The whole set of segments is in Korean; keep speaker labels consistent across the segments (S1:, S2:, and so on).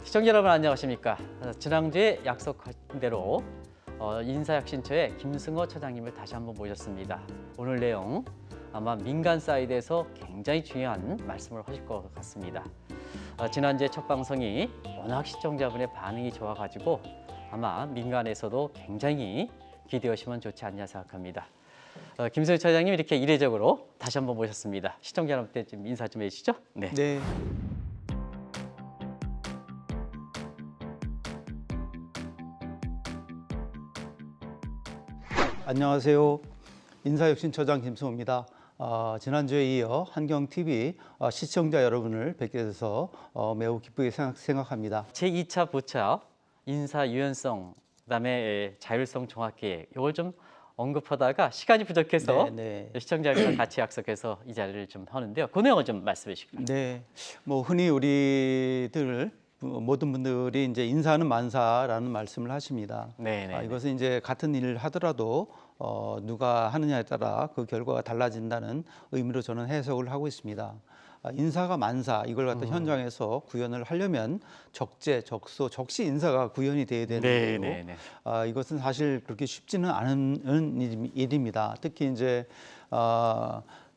S1: 시청자 여러분 안녕하십니까? 지난주에 약속한 대로 인사혁신처의 김승호 처장님을 다시 한번 모셨습니다. 오늘 내용 아마 민간 사이드에서 굉장히 중요한 말씀을 하실 것 같습니다. 지난주에 첫 방송이 워낙 시청자분의 반응이 좋아가지고 아마 민간에서도 굉장히 기대하시면 좋지 않냐 생각합니다. 김승호 처장님 이렇게 이례적으로 다시 한번 모셨습니다. 시청자 여러분께 좀 인사 좀 해주시죠. 네.
S2: 네. 안녕하세요. 인사혁신처장 김승호입니다. 지난주에 이어 한경TV 시청자 여러분을 뵙게 돼서 매우 기쁘게 생각합니다.
S1: 제2차 부차 인사 유연성, 그다음에 자율성 종합계획 이걸 좀 언급하다가 시간이 부족해서 시청자들과 같이 약속해서 이 자리를 좀 하는데요. 그 내용을 좀 말씀해 주시기 바랍니다.
S2: 네, 뭐 흔히 우리들 모든 분들이 이제 인사는 만사라는 말씀을 하십니다. 이것은 이제 같은 일을 하더라도 누가 하느냐에 따라 그 결과가 달라진다는 의미로 저는 해석을 하고 있습니다. 인사가 만사 이걸 갖다 현장에서 구현을 하려면 적재, 적소, 적시 인사가 구현이 돼야 되는데요. 이것은 사실 그렇게 쉽지는 않은 일입니다. 특히 이제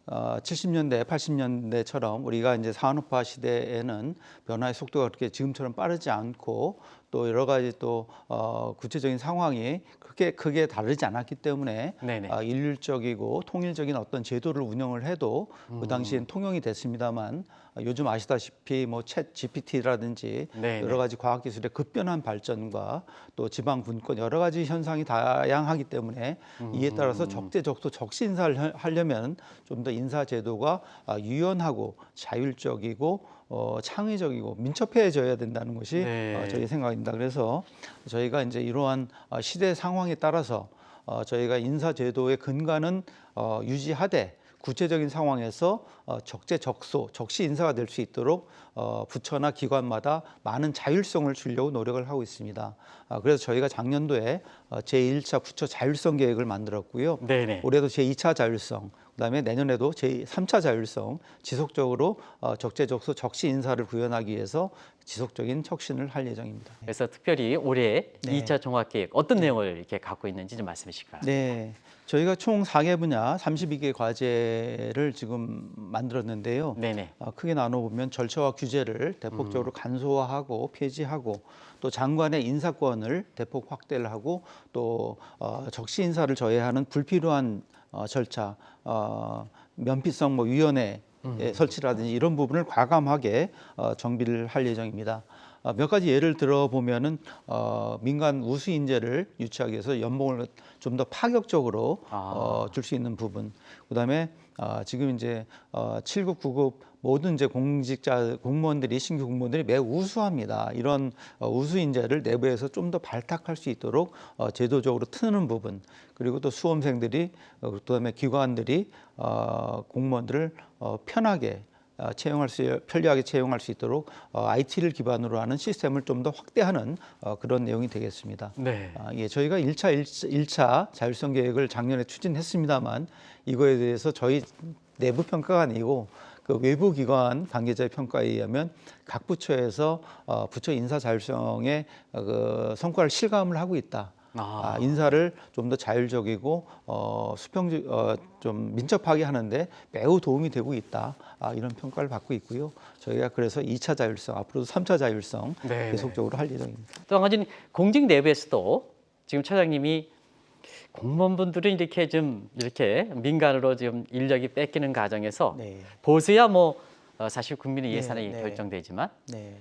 S2: 70년대, 80년대처럼 우리가 이제 산업화 시대에는 변화의 속도가 그렇게 지금처럼 빠르지 않고 또 여러 가지 또 구체적인 상황이 그렇게 크게 다르지 않았기 때문에 일률적이고 통일적인 어떤 제도를 운영을 해도 그 당시엔 통용이 됐습니다만 요즘 아시다시피 뭐 챗 GPT라든지 여러 가지 과학기술의 급변한 발전과 또 지방 분권 여러 가지 현상이 다양하기 때문에 이에 따라서 적재적소 적시 인사를 하려면 좀 더 인사 제도가 유연하고 자율적이고 창의적이고 민첩해져야 된다는 것이 저희 생각입니다. 그래서 저희가 이제 이러한 시대 상황에 따라서 저희가 인사 제도의 근간은 유지하되 구체적인 상황에서 적재적소, 적시 인사가 될 수 있도록 부처나 기관마다 많은 자율성을 주려고 노력을 하고 있습니다. 그래서 저희가 작년도에 제1차 부처 자율성 계획을 만들었고요. 올해도 제2차 자율성, 그다음에 내년에도 제3차 자율성, 지속적으로 적재적소, 적시 인사를 구현하기 위해서 지속적인 혁신을 할 예정입니다.
S1: 그래서 특별히 올해 2차 종합계획 어떤 내용을 이렇게 갖고 있는지 좀 말씀해 주시기 바랍니다.
S2: 네, 저희가 총 4개 분야 32개 과제를 지금 만들었는데요. 크게 나눠보면 절차와 규제를 대폭적으로 간소화하고 폐지하고 또 장관의 인사권을 대폭 확대를 하고 또 적시 인사를 저해하는 불필요한 절차, 면피성 위원회 설치라든지 이런 부분을 과감하게 정비를 할 예정입니다. 몇 가지 예를 들어보면은 민간 우수 인재를 유치하기 위해서 연봉을 좀 더 파격적으로 줄 수 있는 부분, 그다음에 지금 이제 7급, 9급 모든 이제 공직자 공무원들이 신규 공무원들이 매우 우수합니다. 이런 우수 인재를 내부에서 좀 더 발탁할 수 있도록 제도적으로 트는 부분, 그리고 또 수험생들이 그다음에 기관들이 공무원들을 편하게 편리하게 채용할 수 있도록 IT를 기반으로 하는 시스템을 좀 더 확대하는 그런 내용이 되겠습니다. 저희가 1차 자율성 계획을 작년에 추진했습니다만 이거에 대해서 저희 내부 평가가 아니고 그 외부 기관 관계자의 평가에 의하면 각 부처에서 부처 인사 자율성의 그 성과를 실감을 하고 있다. 인사를 좀 더 자율적이고 좀 민첩하게 하는데 매우 도움이 되고 있다. 이런 평가를 받고 있고요. 저희가 그래서 2차 자율성, 앞으로도 3차 자율성 계속적으로 할 예정입니다.
S1: 또 한 가지는 공직 내부에서도 지금 처장님이 공무원분들은 이렇게 민간으로 지금 인력이 뺏기는 과정에서 보수야 뭐 사실 국민의 예산이 결정되지만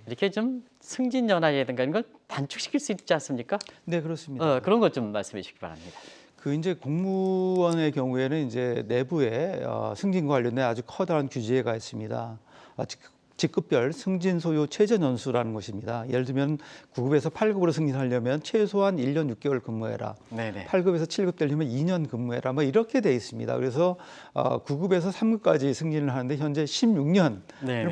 S1: 이렇게 좀 승진 연하라든가 이런 걸 단축시킬 수 있지 않습니까?
S2: 네, 그렇습니다.
S1: 그런 것 좀 말씀해 주시기 바랍니다.
S2: 그 이제 공무원의 경우에는 이제 내부에 승진과 관련된 아주 커다란 규제가 있습니다. 직급별 승진 소요 최저 연수라는 것입니다. 예를 들면 9급에서 8급으로 승진하려면 최소한 1년 6개월 근무해라. 8급에서 7급 되려면 2년 근무해라. 뭐 이렇게 돼 있습니다. 그래서 9급에서 3급까지 승진을 하는데 현재 16년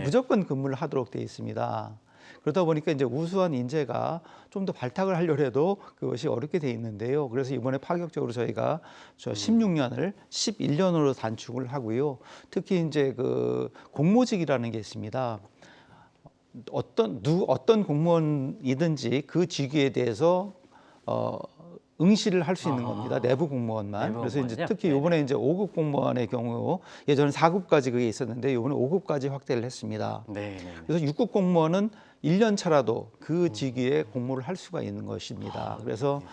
S2: 무조건 근무를 하도록 돼 있습니다. 그러다 보니까 이제 우수한 인재가 좀 더 발탁을 하려고 해도 그것이 어렵게 돼 있는데요. 그래서 이번에 파격적으로 저희가 16년을 11년으로 단축을 하고요. 특히 이제 그 공모직이라는 게 있습니다. 어떤 공무원이든지 그 직위에 대해서 응시를 할 수 있는 겁니다. 내부 공무원만.
S1: 내부
S2: 그래서 이제
S1: 공무원이요?
S2: 특히 이번에 이제 5급 공무원의 경우 예전에 4급까지 그게 있었는데 이번에 5급까지 확대를 했습니다.
S1: 네.
S2: 그래서 6급 공무원은 1년 차라도 그 직위에 공모를 할 수가 있는 것입니다. 그래서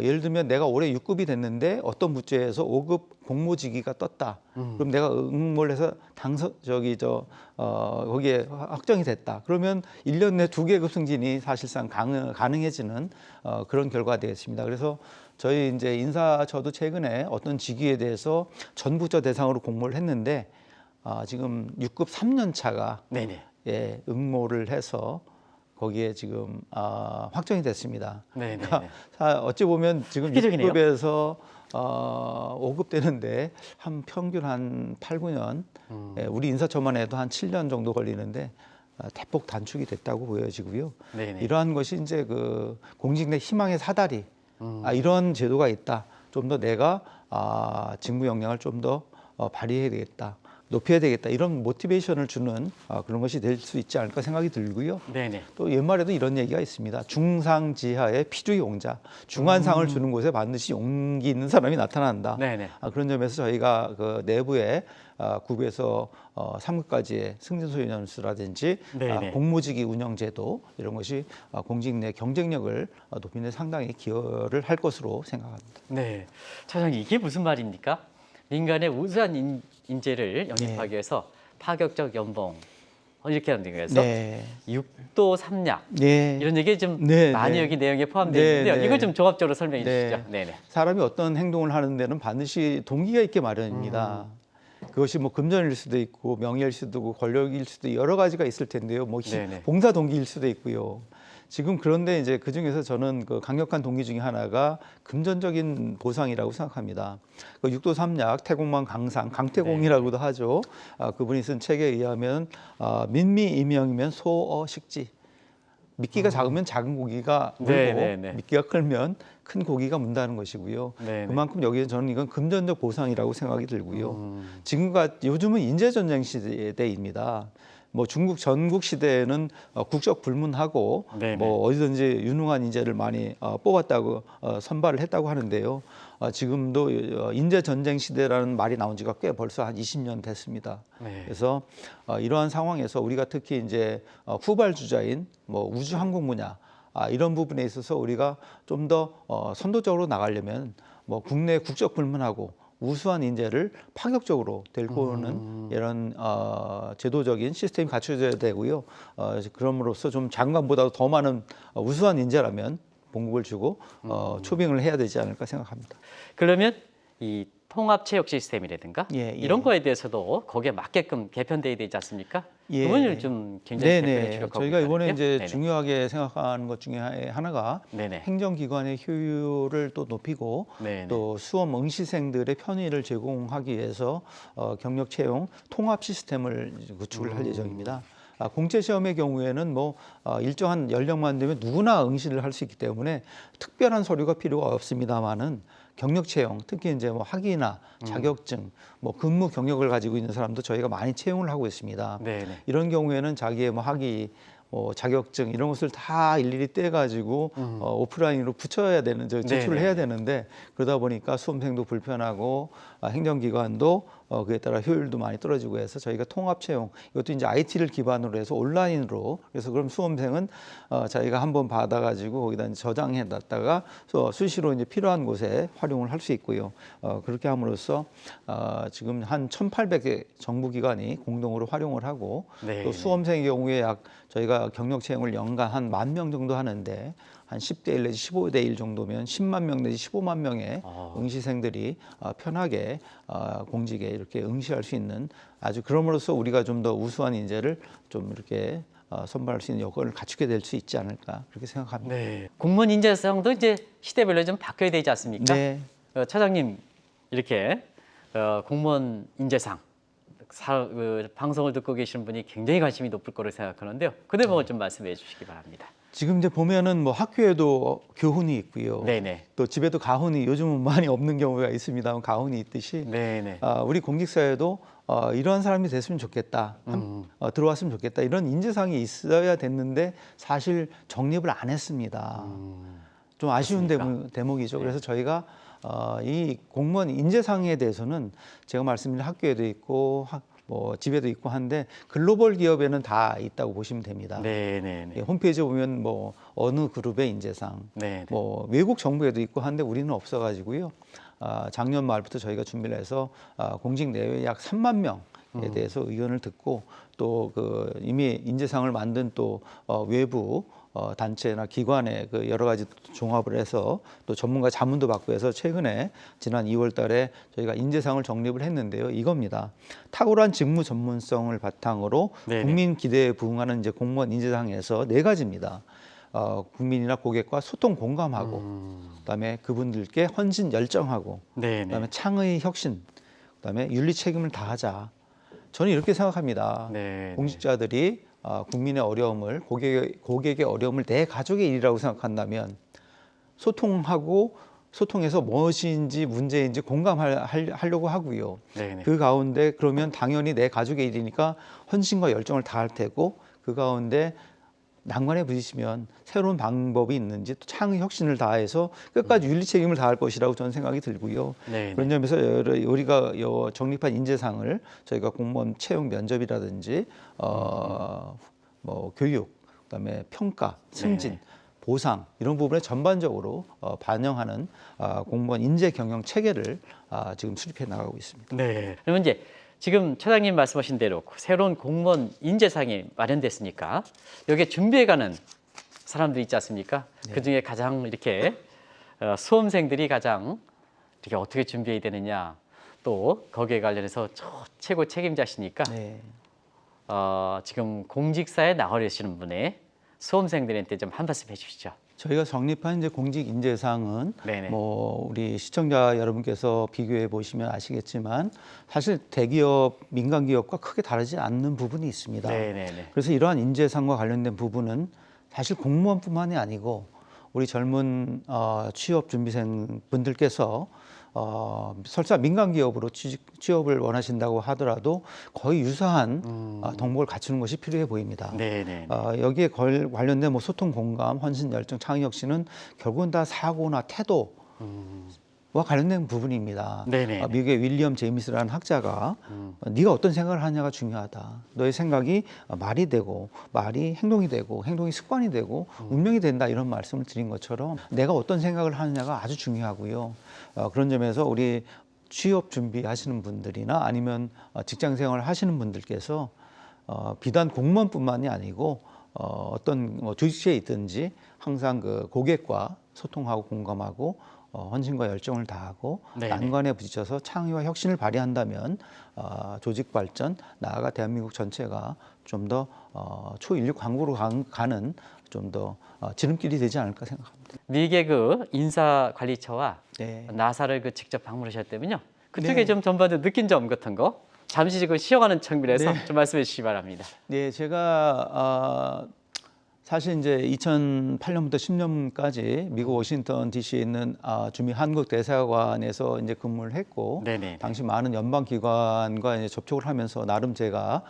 S2: 예를 들면 내가 올해 6급이 됐는데 어떤 부처에서 5급 공모직위가 떴다. 그럼 내가 응모를 해서 거기에 확정이 됐다. 그러면 1년 내 2계급 승진이 사실상 가능해지는 그런 결과가 되겠습니다. 그래서 저희 이제 저도 최근에 어떤 직위에 대해서 전 부처 대상으로 공모를 했는데 지금 6급 3년 차가 예, 응모를 해서 거기에 지금 확정이 됐습니다. 그러니까 어찌 보면 지금 6급에서 5급 되는데 평균 한 8, 9년, 예, 우리 인사처만 해도 한 7년 정도 걸리는데 대폭 단축이 됐다고 보여지고요. 이러한 것이 이제 그 공직 내 희망의 사다리, 이런 제도가 있다. 좀 더 내가 직무 역량을 좀 더 발휘해야 되겠다. 높여야 되겠다 이런 모티베이션을 주는 그런 것이 될 수 있지 않을까 생각이 들고요. 또 옛말에도 이런 얘기가 있습니다. 중상지하의 피주의 용자. 중한상을 주는 곳에 반드시 용기 있는 사람이 나타난다. 그런 점에서 저희가 그 내부에 구에서 3급까지의 승진소유 연수라든지 공모직위 운영제도 이런 것이 공직 내 경쟁력을 높이는 데 상당히 기여를 할 것으로 생각합니다.
S1: 네, 차장님 이게 무슨 말입니까? 민간의 우수한 인재를 영입하기 위해서 파격적 연봉 이렇게 하는 거에서 6도 3약 이런 얘기 좀 많이 여기 내용에 포함되어 있는데요. 이걸 좀 종합적으로 설명해 주시죠.
S2: 사람이 어떤 행동을 하는 데는 반드시 동기가 있게 마련입니다. 그것이 뭐 금전일 수도 있고 명예일 수도 있고 권력일 수도 있고 여러 가지가 있을 텐데요. 뭐 봉사 동기일 수도 있고요. 지금 그런데 이제 그 중에서 저는 그 강력한 동기 중에 하나가 금전적인 보상이라고 생각합니다. 그 6도 3약 태공만 강상, 강태공이라고도 하죠. 그분이 쓴 책에 의하면 민미이명이면 소어식지. 미끼가 작으면 작은 고기가 물고 미끼가 크면 큰 고기가 문다는 것이고요. 그만큼 여기에 저는 이건 금전적 보상이라고 생각이 들고요. 요즘은 인재전쟁 시대입니다. 뭐 중국 전국 시대에는 국적 불문하고 뭐 어디든지 유능한 인재를 많이 뽑았다고 선발을 했다고 하는데요. 지금도 인재 전쟁 시대라는 말이 나온 지가 꽤 벌써 한 20년 됐습니다. 그래서 이러한 상황에서 우리가 특히 이제 후발주자인 뭐 우주 항공 분야 이런 부분에 있어서 우리가 좀 더 선도적으로 나가려면 뭐 국내 국적 불문하고 우수한 인재를 파격적으로 데리고 오는 이런 제도적인 시스템이 갖춰져야 되고요. 그럼으로써 좀 장관보다 더 많은 우수한 인재라면 봉급을 주고 초빙을 해야 되지 않을까 생각합니다.
S1: 그러면 이 통합 체육 시스템이라든가 이런 거에 대해서도 거기에 맞게끔 개편돼야 되지 않습니까? 그 부분을 좀 굉장히 개편에 주력하고
S2: 저희가 이번에 이제 중요하게 생각하는 것 중에 하나가 행정기관의 효율을 또 높이고 또 수험 응시생들의 편의를 제공하기 위해서 경력 채용 통합 시스템을 구축을 할 예정입니다. 공채 시험의 경우에는 뭐 일정한 연령만 되면 누구나 응시를 할 수 있기 때문에 특별한 서류가 필요가 없습니다만은 경력 채용, 특히 이제 뭐 학위나 자격증, 뭐 근무 경력을 가지고 있는 사람도 저희가 많이 채용을 하고 있습니다. 이런 경우에는 자기의 뭐 학위, 자격증 이런 것을 다 일일이 떼가지고 오프라인으로 붙여야 되는, 제출을 해야 되는데 그러다 보니까 수험생도 불편하고 행정기관도 그에 따라 효율도 많이 떨어지고 해서 저희가 통합 채용 이것도 이제 IT를 기반으로 해서 온라인으로 그래서 그럼 수험생은 저희가 한번 받아가지고 거기다 이제 저장해놨다가 수시로 이제 필요한 곳에 활용을 할 수 있고요. 그렇게 함으로써 지금 한 1,800개 정부기관이 공동으로 활용을 하고 또 수험생의 경우에 저희가 경력 채용을 연간 한 10,000명 정도 하는데 한 10대 1 내지 15대 1 정도면 10만 명 내지 15만 명의 응시생들이 편하게 공직에 이렇게 응시할 수 있는 아주 그럼으로써 우리가 좀 더 우수한 인재를 좀 이렇게 선발할 수 있는 여건을 갖추게 될 수 있지 않을까 그렇게 생각합니다.
S1: 공무원 인재상도 이제 시대별로 좀 바뀌어야 되지 않습니까? 차장님 이렇게 공무원 인재상 방송을 듣고 계시는 분이 굉장히 관심이 높을 거로 생각하는데요. 그 대목을 좀 말씀해 주시기 바랍니다.
S2: 지금 이제 보면은 뭐 학교에도 교훈이 있고요. 또 집에도 가훈이 요즘은 많이 없는 경우가 있습니다만 가훈이 있듯이 우리 공직사회도 이러한 사람이 됐으면 좋겠다, 들어왔으면 좋겠다 이런 인재상이 있어야 됐는데 사실 정립을 안 했습니다. 좀 아쉬운 대목이죠. 그래서 저희가 이 공무원 인재상에 대해서는 제가 말씀드린 학교에도 있고 뭐 집에도 있고 한데 글로벌 기업에는 다 있다고 보시면 됩니다. 예, 홈페이지에 보면 뭐 어느 그룹의 인재상, 뭐 외국 정부에도 있고 한데 우리는 없어가지고요. 작년 말부터 저희가 준비를 해서 공직 내외 약 3만 명에 대해서 의견을 듣고 또 그 이미 인재상을 만든 또 외부 단체나 기관의 그 여러 가지 종합을 해서 또 전문가 자문도 받고 해서 최근에 지난 2월 달에 저희가 인재상을 정립을 했는데요. 이겁니다. 탁월한 직무 전문성을 바탕으로 국민 기대에 부응하는 이제 공무원 인재상에서 4가지입니다. 국민이나 고객과 소통 공감하고 그다음에 그분들께 헌신 열정하고 그다음에 창의 혁신 그다음에 윤리 책임을 다하자. 저는 이렇게 생각합니다. 공직자들이 국민의 어려움을 고객의 어려움을 내 가족의 일이라고 생각한다면 소통해서 무엇인지 문제인지 공감하려고 하고요. 그 가운데 그러면 당연히 내 가족의 일이니까 헌신과 열정을 다할 테고 그 가운데 난관에 부딪히면 새로운 방법이 있는지 또 창의 혁신을 다해서 끝까지 윤리 책임을 다할 것이라고 저는 생각이 들고요. 그런 점에서 우리가 정립한 인재상을 저희가 공무원 채용 면접이라든지 뭐 교육, 그다음에 평가, 승진, 보상 이런 부분에 전반적으로 반영하는 공무원 인재 경영 체계를 지금 수립해 나가고 있습니다.
S1: 그러면 이제 지금 차장님 말씀하신 대로 새로운 공무원 인재상이 마련됐으니까 여기에 준비해가는 사람들이 있지 않습니까? 그중에 가장 이렇게 수험생들이 가장 이렇게 어떻게 준비해야 되느냐 또 거기에 관련해서 최고 책임자시니까 지금 공직사에 나가려시는 분의 수험생들한테 좀 한 말씀 해주시죠.
S2: 저희가 성립한 이제 공직 인재상은 뭐 우리 시청자 여러분께서 비교해 보시면 아시겠지만 사실 대기업, 민간 기업과 크게 다르지 않는 부분이 있습니다. 그래서 이러한 인재상과 관련된 부분은 사실 공무원뿐만이 아니고 우리 젊은 취업 준비생 분들께서 설사 민간 기업으로 취업을 원하신다고 하더라도 거의 유사한 덕목을 갖추는 것이 필요해 보입니다. 여기에 관련된 뭐 소통 공감, 헌신 열정, 창의 혁신은 결국은 다 사고나 태도와 관련된 부분입니다. 미국의 윌리엄 제임스라는 학자가 네가 어떤 생각을 하냐가 중요하다. 너의 생각이 말이 되고 말이 행동이 되고 행동이 습관이 되고 운명이 된다 이런 말씀을 드린 것처럼 내가 어떤 생각을 하느냐가 아주 중요하고요. 그런 점에서 우리 취업 준비하시는 분들이나 아니면 직장 생활을 하시는 분들께서 비단 공무원뿐만이 아니고 어떤 주식회에 있든지 항상 그 고객과 소통하고 공감하고 헌신과 열정을 다하고 난관에 부딪혀서 창의와 혁신을 발휘한다면 조직 발전, 나아가 대한민국 전체가 좀 더 초인류 광고로 가는 좀 더 지름길이 되지 않을까 생각합니다.
S1: 미국의 그 인사관리처와 나사를 직접 방문하셨다면요. 그쪽에 좀 전반적으로 느낀 점 같은 거 잠시 지금 쉬어가는 측면에서 좀 말씀해 주시기 바랍니다.
S2: 제가 사실 이제 2008년부터 10년까지 미국 워싱턴 DC에 있는 주미 한국 대사관에서 이제 근무를 했고, 당시 많은 연방 기관과 이제 접촉을 하면서 나름 제가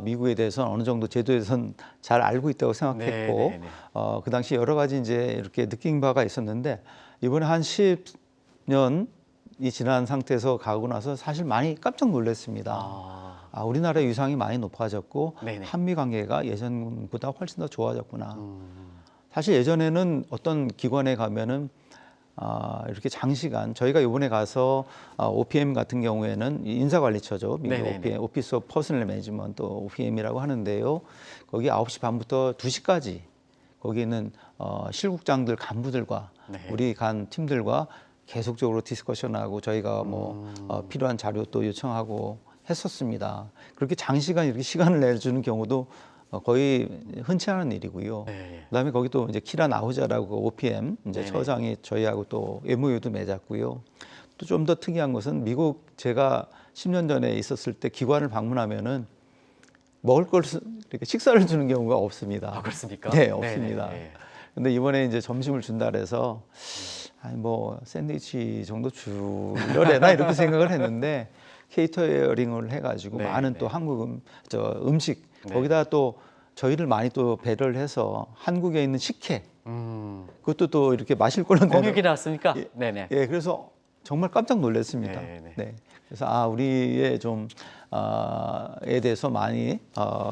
S2: 미국에 대해서 어느 정도 제도에 대해서는 잘 알고 있다고 생각했고, 그 당시 여러 가지 이제 이렇게 느낀 바가 있었는데 이번에 한 10년이 지난 상태에서 가고 나서 사실 많이 깜짝 놀랐습니다. 우리나라의 위상이 많이 높아졌고 한미 관계가 예전보다 훨씬 더 좋아졌구나. 사실 예전에는 어떤 기관에 가면은 이렇게 장시간 저희가 이번에 가서 OPM 같은 경우에는 인사관리처죠. 미국 OPM, 오피스 오브 퍼스널 매니지먼트 OPM이라고 하는데요. 거기 9시 반부터 2시까지 거기는 실국장들 간부들과 우리 간 팀들과 계속적으로 디스커션하고 저희가 뭐 필요한 자료 또 요청하고 했었습니다. 그렇게 장시간 이렇게 시간을 내주는 경우도 거의 흔치 않은 일이고요. 그다음에 거기 또 이제 키라 나후자라고 OPM 이제 처장이 저희하고 또 MOU도 맺었고요. 또 좀 더 특이한 것은 미국 제가 10년 전에 있었을 때 기관을 방문하면은 먹을 걸 이렇게 식사를 주는 경우가 없습니다.
S1: 그렇습니까?
S2: 네, 없습니다. 근데 이번에 이제 점심을 준다 그래서 뭐 샌드위치 정도 주려나 이렇게 생각을 했는데 케이터링을 해가지고
S1: 네,
S2: 많은
S1: 네.
S2: 또 한국 음식
S1: 네.
S2: 거기다 또 저희를 많이 또 배려를 해서 한국에 있는 식혜 그것도 또 이렇게 마실 걸로
S1: 공육이 나왔습니까?
S2: 예,
S1: 네네.
S2: 예, 그래서 정말 깜짝 놀랐습니다.
S1: 네네.
S2: 네. 그래서 우리의 좀 에 대해서 많이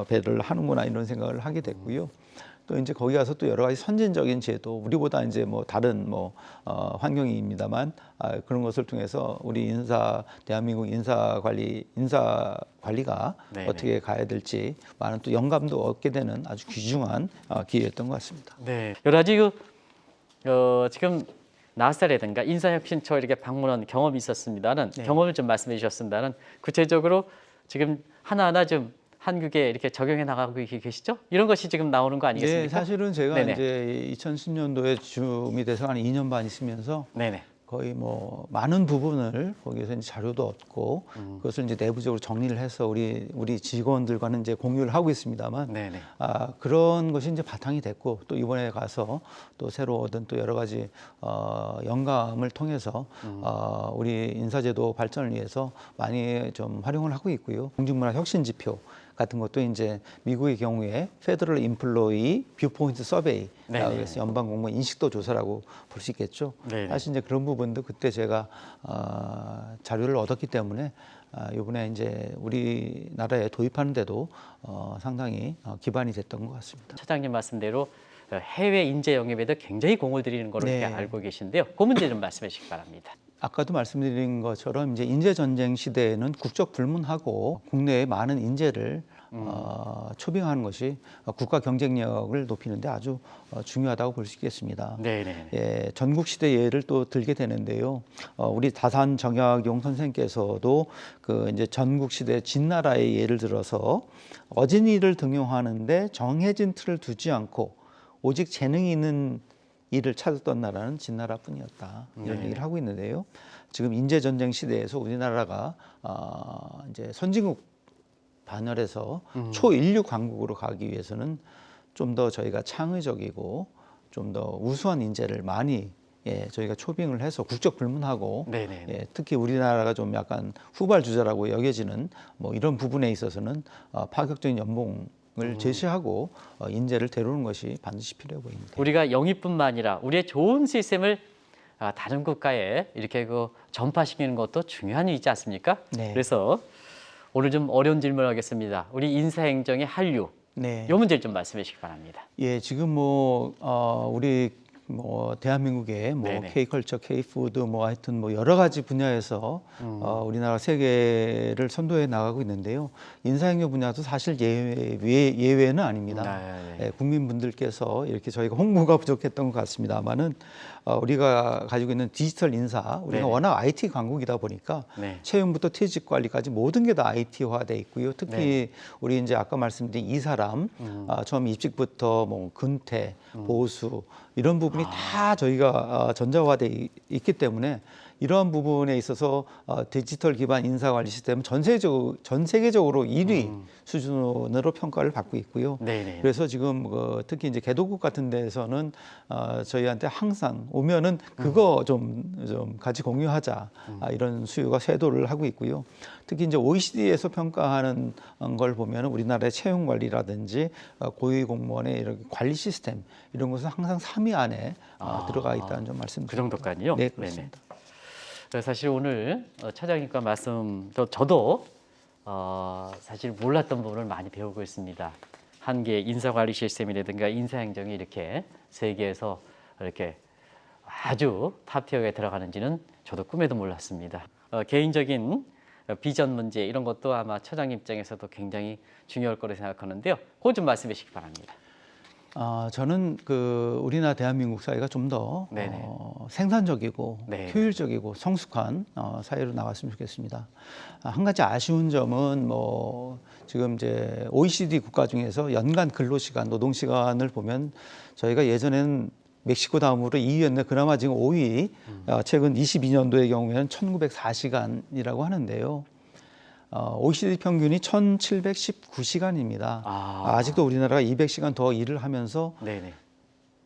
S2: 배려를 하는구나 이런 생각을 하게 됐고요. 또 이제 거기 가서 또 여러 가지 선진적인 제도, 우리보다 이제 뭐 다른 환경입니다만 그런 것을 통해서 우리 대한민국 인사 관리가
S1: 네네.
S2: 어떻게 가야 될지 많은 또 영감도 얻게 되는 아주 귀중한 기회였던 것 같습니다.
S1: 네. 여러 가지 지금 나사라든가 인사혁신처 이렇게 방문한 경험이 있었습니다는
S2: 네.
S1: 경험을 좀 말씀해 주셨습니다는 구체적으로 지금 하나하나 좀 한국에 이렇게 적용해 나가고 계시죠? 이런 것이 지금 나오는 거 아니겠습니까?
S2: 네, 사실은 제가
S1: 네네.
S2: 이제 2010년도에 주미 돼서 한 2년 반 있으면서
S1: 네네.
S2: 거의 뭐 많은 부분을 거기에서 이제 자료도 얻고 그것을 이제 내부적으로 정리를 해서 우리 직원들과는 이제 공유를 하고 있습니다만
S1: 네네.
S2: 그런 것이 이제 바탕이 됐고 또 이번에 가서 또 새로 얻은 또 여러 가지 영감을 통해서 우리 인사제도 발전을 위해서 많이 좀 활용을 하고 있고요. 공직문화 혁신 지표 같은 것도 이제 미국의 경우에 페더럴 인플로이 뷰포인트 서베이 그래서 연방 공무원 인식도 조사라고 볼 수 있겠죠.
S1: 네네.
S2: 사실 이제 그런 부분도 그때 제가 자료를 얻었기 때문에 이번에 이제 우리나라에 도입하는데도 상당히 기반이 됐던 것 같습니다.
S1: 차장님 말씀대로 해외 인재 영입에도 굉장히 공을 들이는 걸로
S2: 네.
S1: 이렇게 알고 계신데요. 그 문제 좀 말씀해 주시기 바랍니다.
S2: 아까도 말씀드린 것처럼 이제 인재 전쟁 시대에는 국적 불문하고 국내에 많은 인재를 초빙하는 것이 국가 경쟁력을 높이는데 아주 중요하다고 볼 수 있겠습니다.
S1: 네네.
S2: 예, 전국 시대 예를 또 들게 되는데요. 우리 다산 정약용 선생께서도 그 이제 전국 시대 진나라의 예를 들어서 어진이를 등용하는데 정해진 틀을 두지 않고 오직 재능이 있는 이를 찾았던 나라는 진나라뿐이었다. 이런 얘기를 하고 있는데요. 지금 인재 전쟁 시대에서 우리나라가 이제 선진국 반열에서 초인류 강국으로 가기 위해서는 좀 더 저희가 창의적이고 좀 더 우수한 인재를 많이 저희가 초빙을 해서 국적 불문하고 특히 우리나라가 좀 약간 후발주자라고 여겨지는 뭐 이런 부분에 있어서는 파격적인 연봉 을 제시하고 인재를 데려오는 것이 반드시 필요해 보입니다.
S1: 우리가 영입뿐만 아니라 우리의 좋은 시스템을 다른 국가에 이렇게 전파시키는 것도 중요한 일이지 않습니까?
S2: 네.
S1: 그래서 오늘 좀 어려운 질문을 하겠습니다. 우리 인사행정의 한류,
S2: 네.
S1: 이 문제를 좀 말씀해 주시기 바랍니다.
S2: 예, 지금 우리 대한민국의
S1: 네네.
S2: K컬처, K푸드 하여튼 여러 가지 분야에서 우리나라 세계를 선도해 나가고 있는데요. 인사행정 분야도 사실 예외는 아닙니다.
S1: 네.
S2: 국민분들께서 이렇게 저희가 홍보가 부족했던 것 같습니다만은 우리가 가지고 있는 디지털 인사, 우리가
S1: 네네.
S2: 워낙 IT 강국이다 보니까
S1: 네.
S2: 채용부터 퇴직 관리까지 모든 게 다 IT화돼 있고요. 특히 우리 이제 아까 말씀드린 이 사람 처음 입직부터 근태, 보수 이런 부분이 다 저희가 전자화돼 있기 때문에 이러한 부분에 있어서 디지털 기반 인사 관리 시스템은 전 세계적으로 1위 수준으로 평가를 받고 있고요.
S1: 네네.
S2: 그래서 지금 특히 이제 개도국 같은 데서는 저희한테 항상 오면은 그거 좀 같이 공유하자 이런 수요가 쇄도를 하고 있고요. 특히 이제 OECD에서 평가하는 걸 보면 우리나라의 채용 관리라든지 고위 공무원의 이런 관리 시스템 이런 것은 항상 3위 안에 들어가 있다는 점 말씀드립니다.
S1: 그 정도까지요?
S2: 네, 그렇습니다.
S1: 사실 오늘 차장님과 저도 사실 몰랐던 부분을 많이 배우고 있습니다. 한계 인사관리 시스템이라든가 인사행정이 이렇게 세계에서 이렇게 아주 탑티어에 들어가는지는 저도 꿈에도 몰랐습니다. 개인적인 비전 문제 이런 것도 아마 차장님 입장에서도 굉장히 중요할 거라고 생각하는데요. 그거 좀 말씀해 주시기 바랍니다.
S2: 저는 우리나라 대한민국 사회가 좀 더 생산적이고
S1: 네.
S2: 효율적이고 성숙한 사회로 나왔으면 좋겠습니다. 한 가지 아쉬운 점은 지금 이제 OECD 국가 중에서 연간 근로시간, 노동시간을 보면 저희가 예전에는 멕시코 다음으로 2위였는데 그나마 지금 5위, 최근 22년도의 경우에는 1904시간이라고 하는데요. OECD 평균이 1719시간입니다. 아직도 우리나라가 200시간 더 일을 하면서
S1: 네네.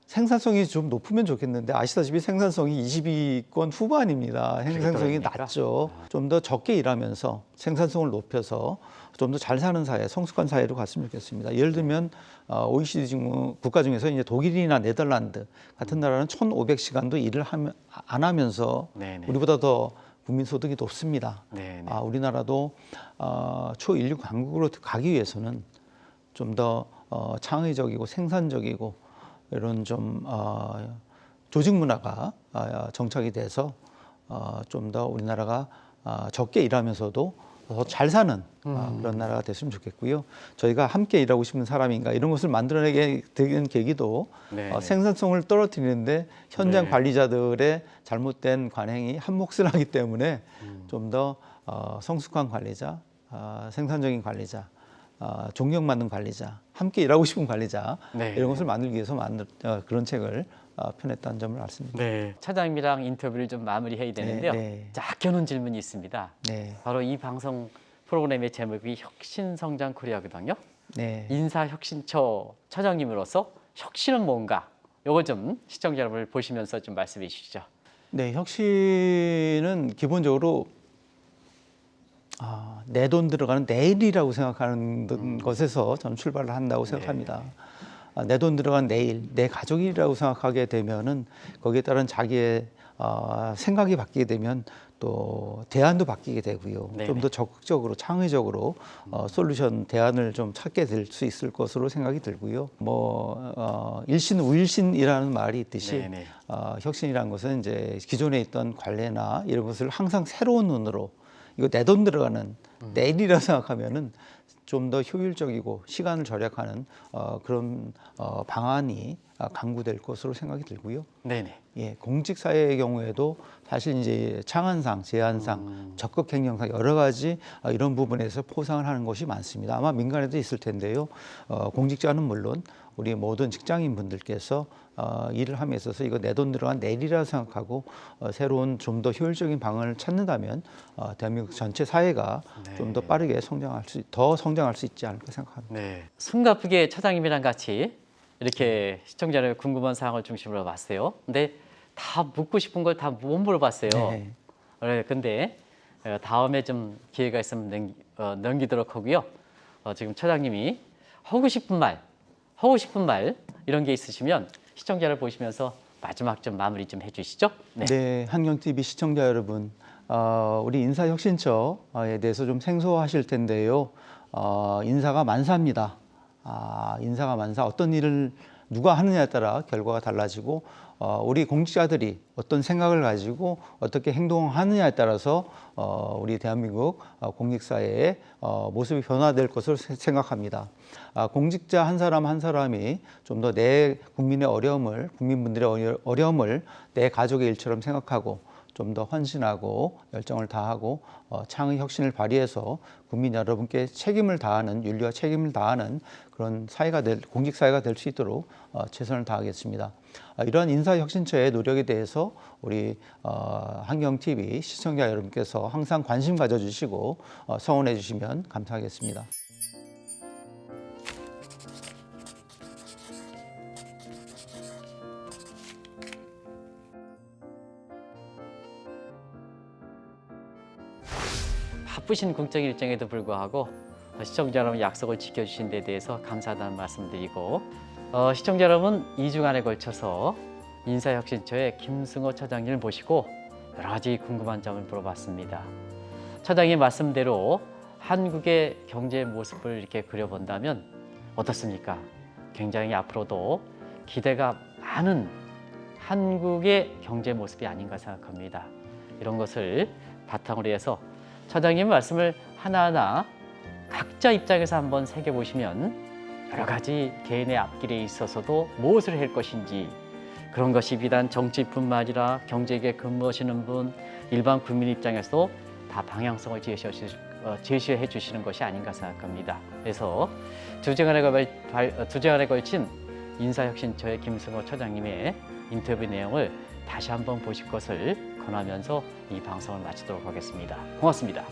S2: 생산성이 좀 높으면 좋겠는데 아시다시피 생산성이 20위권 후반입니다. 생산성이 낮죠. 좀 더 적게 일하면서 생산성을 높여서 좀 더 잘 사는 사회, 성숙한 사회로 갔으면 좋겠습니다. 예를 들면 OECD 국가 중에서 이제 독일이나 네덜란드 같은 나라는 1,500시간도 일을 안 하면서 네네. 우리보다 더 국민 소득이 높습니다. 우리나라도 초인류 강국으로 가기 위해서는 좀 더 창의적이고 생산적이고 이런 좀 조직 문화가 정착이 돼서 좀 더 우리나라가 적게 일하면서도 더 잘 사는 그런 나라가 됐으면 좋겠고요. 저희가 함께 일하고 싶은 사람인가 이런 것을 만들어내게 된 계기도 생산성을 떨어뜨리는데 현장 관리자들의 잘못된 관행이 한몫을 하기 때문에 좀 더 성숙한 관리자, 생산적인 관리자, 존경받는 관리자, 함께 일하고 싶은 관리자 이런 것을 만들기 위해서 그런 책을 펴냈다는 점을 알습니다.
S1: 차장님이랑 인터뷰를 좀 마무리해야 되는데요. 자, 아껴놓은 질문이 있습니다. 바로 이 방송 프로그램의 제목이 혁신성장 코리아거든요. 인사혁신처 처장님으로서 혁신은 뭔가? 이걸 좀 시청자 여러분을 보시면서 좀 말씀해 주시죠.
S2: 혁신은 기본적으로 내 돈 들어가는 내일이라고 생각하는 것에서 저는 출발을 한다고 생각합니다. 내 돈 들어간 내일, 내 가족이라고 생각하게 되면은 거기에 따른 자기의 생각이 바뀌게 되면 또 대안도 바뀌게 되고요. 좀 더 적극적으로 창의적으로 솔루션 대안을 좀 찾게 될 수 있을 것으로 생각이 들고요. 일신 우일신이라는 말이 있듯이 혁신이라는 것은 이제 기존에 있던 관례나 이런 것을 항상 새로운 눈으로 이거 내 돈 들어가는 내일이라 생각하면은 좀 더 효율적이고 시간을 절약하는 그런 방안이 강구될 것으로 생각이 들고요. 공직 사회의 경우에도 사실 이제 창안상, 제안상, 적극 행정상 여러 가지 이런 부분에서 포상을 하는 것이 많습니다. 아마 민간에도 있을 텐데요. 공직자는 물론 우리 모든 직장인 분들께서 일을 함에 있어서 이거 내 돈 들어간 내일이라 생각하고 새로운 좀 더 효율적인 방안을 찾는다면 대한민국 전체 사회가 좀 더 빠르게 성장할 수 있지 않을까 생각합니다.
S1: 숨가쁘게 차장님이랑 같이 이렇게 시청자를 궁금한 사항을 중심으로 봤어요. 근데 다 묻고 싶은 걸 다 못 물어봤어요. 근데 다음에 좀 기회가 있으면 넘기도록 하고요. 지금 차장님이 하고 싶은 말 이런 게 있으시면 시청자를 보시면서 마지막 좀 마무리 좀 해주시죠.
S2: 한경TV 시청자 여러분, 우리 인사혁신처에 대해서 좀 생소하실 텐데요. 인사가 만사입니다. 인사가 만사, 어떤 일을 누가 하느냐에 따라 결과가 달라지고 우리 공직자들이 어떤 생각을 가지고 어떻게 행동하느냐에 따라서 우리 대한민국 공직사회의 모습이 변화될 것으로 생각합니다. 공직자 한 사람 한 사람이 좀 더 내 국민분들의 어려움을 내 가족의 일처럼 생각하고 좀 더 헌신하고 열정을 다하고 창의 혁신을 발휘해서 국민 여러분께 윤리와 책임을 다하는 그런 공직사회가 될 수 있도록 최선을 다하겠습니다. 이러한 인사혁신처의 노력에 대해서 우리 한경TV 시청자 여러분께서 항상 관심 가져주시고 성원해 주시면 감사하겠습니다.
S1: 바쁘신 공적 일정에도 불구하고 시청자 여러분 약속을 지켜주신 데 대해서 감사하다는 말씀드리고 시청자 여러분 2주간에 걸쳐서 인사혁신처의 김승호 처장님을 모시고 여러 가지 궁금한 점을 물어봤습니다. 처장의 말씀대로 한국의 경제 모습을 이렇게 그려본다면 어떻습니까? 굉장히 앞으로도 기대가 많은 한국의 경제 모습이 아닌가 생각합니다. 이런 것을 바탕으로 해서 처장님 말씀을 하나하나 각자 입장에서 한번 새겨보시면 여러 가지 개인의 앞길에 있어서도 무엇을 할 것인지 그런 것이 비단 정치뿐만 아니라 경제계에 근무하시는 분, 일반 국민 입장에서도 다 방향성을 제시해 주시는 것이 아닌가 생각합니다. 그래서 두 주간에 걸친 인사혁신처의 김승호 처장님의 인터뷰 내용을 다시 한번 보실 것을 권하면서 이 방송을 마치도록 하겠습니다. 고맙습니다.